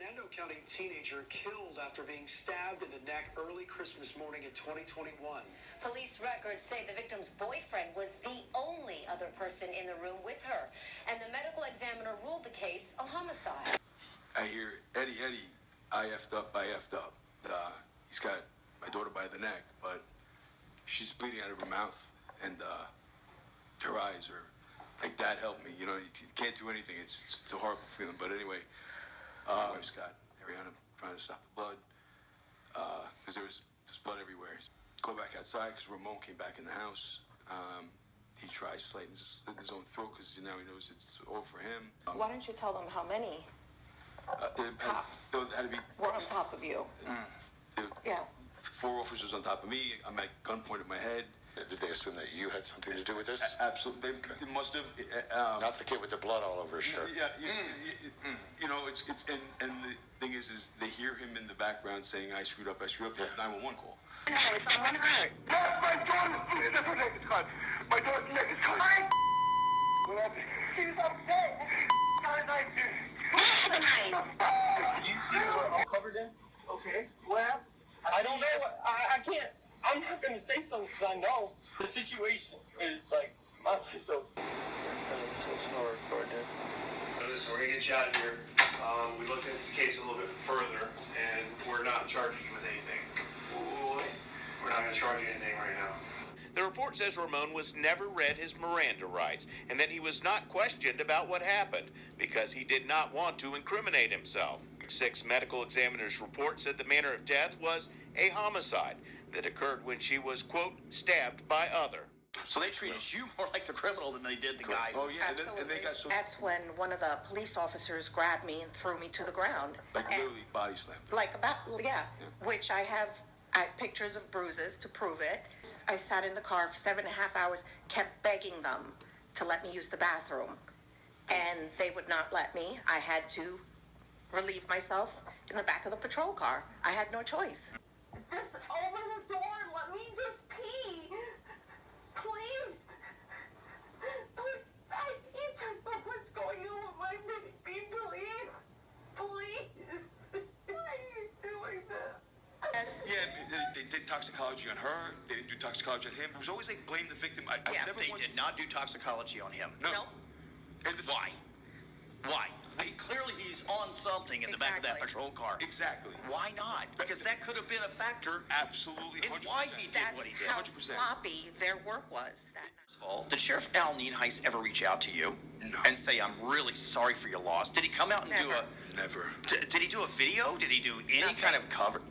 Hernando County teenager killed after being stabbed in the neck early Christmas morning in 2021. Police records say the victim's boyfriend was the only other person in the room with her, and the medical examiner ruled the case a homicide. I hear, Eddie, I effed up. He's got my daughter by the neck, but she's bleeding out of her mouth, and her eyes are like, Dad, help me. You know, you can't do anything. It's a horrible feeling. But anyway, my wife's got Ariana trying to stop the blood because there's blood everywhere. Go back outside because Ramon came back in the house. He tries slitting his own throat because now he knows it's over for him. Why don't you tell them how many cops were on top of you? Yeah. 4 officers on top of me. I'm at gunpoint at my head. Did they assume that you had something to do with this? Absolutely. They must have. Not the kid with the blood all over his shirt. Yeah. You know, it's and the thing is they hear him in the background saying, I screwed up. 911 call. Someone hurt. My daughter's cut. My daughter's neck is cut. She's upset. You see what I'm covered in? Okay. Well, I don't know. I can't. I'm not going to say something because I know the situation is like, so. Listen, we're going to get you out of here. We looked into the case a little bit further, and we're not charging you with anything. We're not going to charge you anything right now. The report says Ramon was never read his Miranda rights and that he was not questioned about what happened because he did not want to incriminate himself. 6 medical examiners' report said the manner of death was a homicide that occurred when she was, quote, stabbed by other. So they treated you more like the criminal than they did the guy. Oh, yeah. Absolutely. And they got so... That's when one of the police officers grabbed me and threw me to the ground. Like literally body slammed. Yeah. Which I have pictures of bruises to prove it. I sat in the car for 7.5 hours, kept begging them to let me use the bathroom. And they would not let me. I had to relieve myself in the back of the patrol car. I had no choice. Just open the door and let me just pee. Please. I need to know what's going on with my baby. Please. Why are you doing that? Yes. Yeah, they did toxicology on her. They didn't do toxicology on him. It was always like blame the victim. They did not do toxicology on him. No. And why? Clearly he's on something in the back of that patrol car. Exactly. Why not? Because that could have been a factor. Absolutely. 100%. In why he did what he did. That's how sloppy their work was. Did Sheriff Al Nienhuis ever reach out to you? No. And say, I'm really sorry for your loss? Did he come out and Never. Did he do a video? Did he do any kind of cover?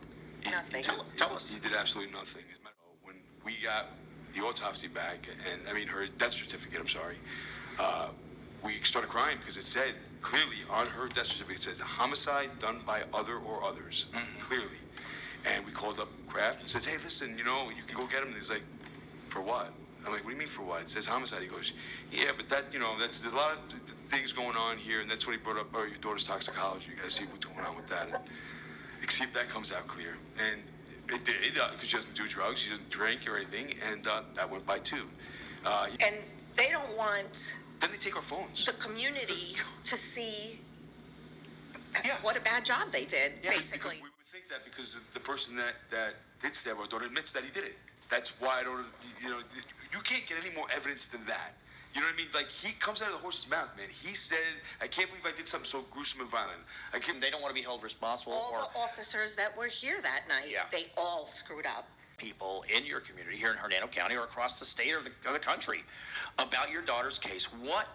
Nothing. Tell us. He did absolutely nothing. When we got the autopsy back, and I mean her death certificate, I'm sorry, we started crying because it said clearly on her death certificate, it says homicide done by other or others, clearly. And we called up Kraft and says, hey, listen, you know, you can go get him. And he's like, for what? I'm like, what do you mean for what? It says homicide. He goes, yeah, but that, you know, there's a lot of things going on here. And that's when he brought up, your daughter's toxicology. You got to see what's going on with that. And see if that comes out clear. And it did, because she doesn't do drugs, she doesn't drink or anything, and that went by too. And they don't want Then they take our phones. the community to see what a bad job they did, basically. We would think that because the person that did stab our daughter admits that he did it. That's why I don't, you know, you can't get any more evidence than that. You know what I mean? Like, he comes out of the horse's mouth, man. He said, I can't believe I did something so gruesome and violent. They don't want to be held responsible. All the officers that were here that night, they all screwed up. People in your community here in Hernando County or across the state or the country about your daughter's case. What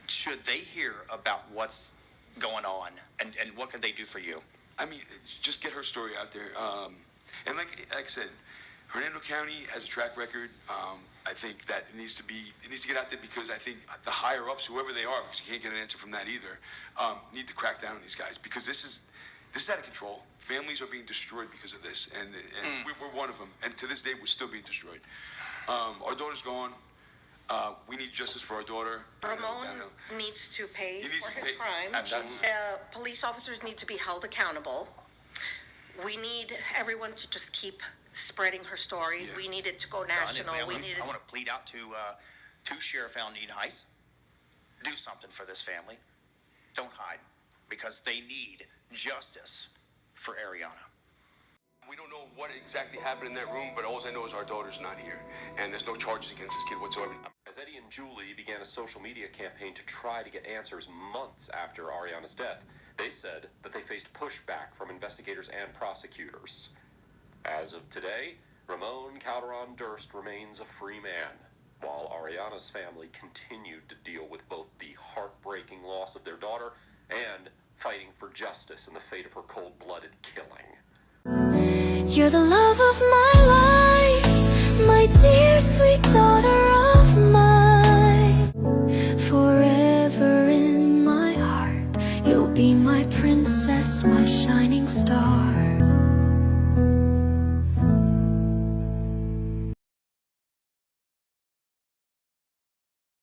should they hear about what's going on, and what can they do for you? I mean, just get her story out there. And like I said, Hernando County has a track record. I think that it needs to get out there because I think the higher ups, whoever they are, because you can't get an answer from that either, need to crack down on these guys because this is out of control. Families are being destroyed because of this, and we're one of them. And to this day, we're still being destroyed. Our daughter's gone. We need justice for our daughter. Ramon needs to pay for his crime. Absolutely. Police officers need to be held accountable. We need everyone to just keep spreading her story. Yeah. We need it to go national. I want to plead out to Sheriff Al Nienhuis. Do something for this family. Don't hide, because they need justice for Ariana. We don't know what exactly happened in that room, but all I know is our daughter's not here, and there's no charges against this kid whatsoever. As Eddie and Julie began a social media campaign to try to get answers months after Ariana's death, they said that they faced pushback from investigators and prosecutors. As of today, Ramon Calderon Durst remains a free man, while Ariana's family continued to deal with both the heartbreaking loss of their daughter and fighting for justice in the fate of her cold-blooded killing. You're the love of my life, my dear.